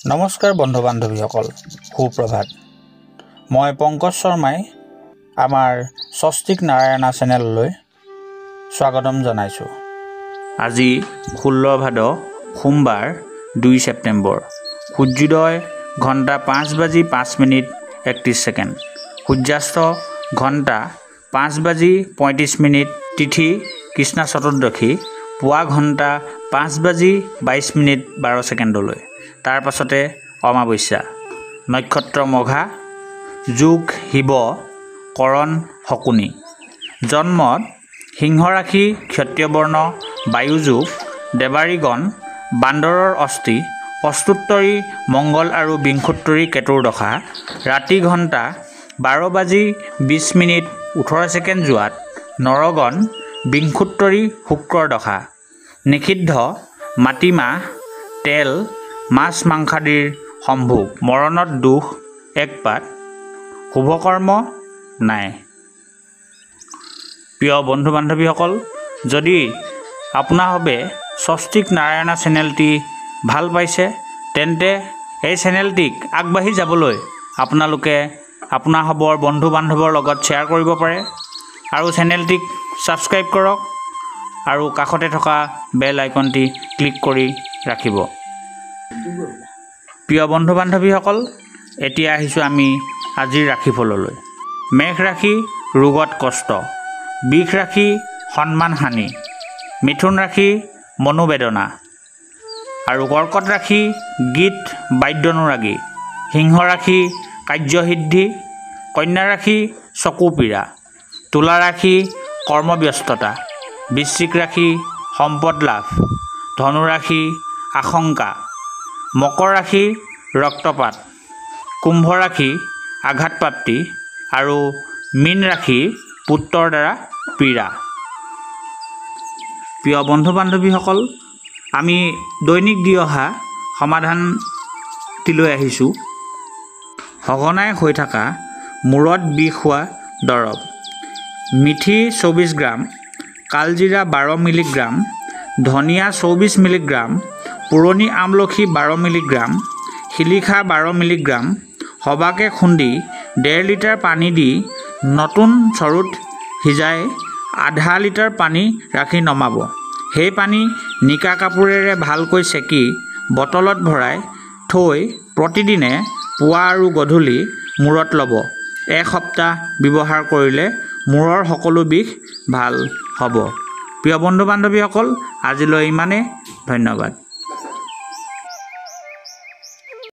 নমস্কাৰ বন্ধু বান্ধৱীসকল, সুপ্ৰভাত। মই পংকজ শৰ্মাই আমাৰ স্বস্তিক নাৰায়ণা চেনেললৈ স্বাগতম জনাইছোঁ। আজি 16 ভাদ সোমবাৰ 2 ছেপ্টেম্বৰ। সূৰ্যোদয় ঘণ্টা 5:05:31। সূৰ্যাস্ত ঘণ্টা 5:35। তিথি কৃষ্ণা চতুৰ্দশী। পুৱা ঘণ্টা 5:22:12। তাৰ পাছতে অমাৱস্যা। নক্ষত্ৰ মঘা। যোগ শিৱ। কৰণ শকুনি। জন্মত সিংহ ৰাশি, ক্ষত্ৰিয় বৰ্ণ, বায়ুযোগ, দেৱাৰীগণ, বান্দৰৰ অস্থি, অষ্টোত্তৰী মংগল আৰু বিংশোত্তৰী কেতুৰ দশা। ৰাতি ঘণ্টা 12:20:18 যোৱাত নৰগণ, বিংশোত্তৰী শুক্ৰৰ দশা। নিষিদ্ধ মাটিমাহ, তেল, মাছ মাংসাদিৰ সম্ভোগ। মৰণত দোষ 1 পাত। শুভকৰ্ম নাই। প্ৰিয় বন্ধু বান্ধৱীসকল, যদি আপোনাৰভাৱে স্বস্তিক নাৰায়ণা চেনেলটি ভাল পাইছে তেন্তে এই চেনেলটিক আগবাঢ়ি যাবলৈ আপোনালোকে আপোনাৰবৰ বন্ধু বান্ধৱৰ লগত শ্বেয়াৰ কৰিব পাৰে আৰু চেনেলটিক ছাবস্ক্ৰাইব কৰক আৰু কাষতে থকা বেল আইকনটি ক্লিক কৰি ৰাখিব। প্ৰিয় বন্ধু বান্ধৱীসকল, এতিয়া আহিছোঁ আমি আজিৰ ৰাশিফললৈ। মেঘ ৰাশি ৰোগত কষ্ট, বৃষ ৰাশি সন্মান হানি, মিথুন ৰাশি মনোবেদনা আৰু কৰ্কট ৰাশি গীত বাদ্যানুৰাগী, সিংহ ৰাশি কাৰ্যসিদ্ধি, কন্যা ৰাশি চকু পীড়া, তুলা ৰাশি কৰ্মব্যস্ততা, বৃশ্চিক ৰাশি সম্পদ লাভ, ধনু ৰাশি আশংকা, মকৰ ৰাশি ৰক্তপাত, কুম্ভ ৰাশি আঘাতপ্ৰাপ্তি আৰু মীন ৰাশি পুত্ৰৰ দ্বাৰা পীড়া। প্ৰিয় বন্ধু বান্ধৱীসকল, আমি দৈনিক দি অহা সমাধানটিলৈ আহিছোঁ। সঘনাই হৈ থকা মূৰত বিষ হোৱা দৰৱ। মিঠি 24 গ্ৰাম, কালজিৰা 12 মিলিগ্ৰাম, ধনিয়া 24 মিলিগ্ৰাম, পুৰণি আমলখি 12 মিলিগ্ৰাম, শিলিখা 12 মিলিগ্ৰাম, সবাকে খুন্দি 1.5 লিটাৰ পানী দি নতুন চৰুত সিজাই আধা লিটাৰ পানী ৰাখি নমাব। সেই পানী নিকা কাপোৰেৰে ভালকৈ চেকি বটলত ভৰাই থৈ প্ৰতিদিনে পুৱা আৰু গধূলি মূৰত ল'ব। 1 সপ্তাহ ব্যৱহাৰ কৰিলে মূৰৰ সকলো বিষ ভাল হ'ব। প্ৰিয় বন্ধু বান্ধৱীসকল, আজিলৈ ইমানেই। ধন্যবাদ।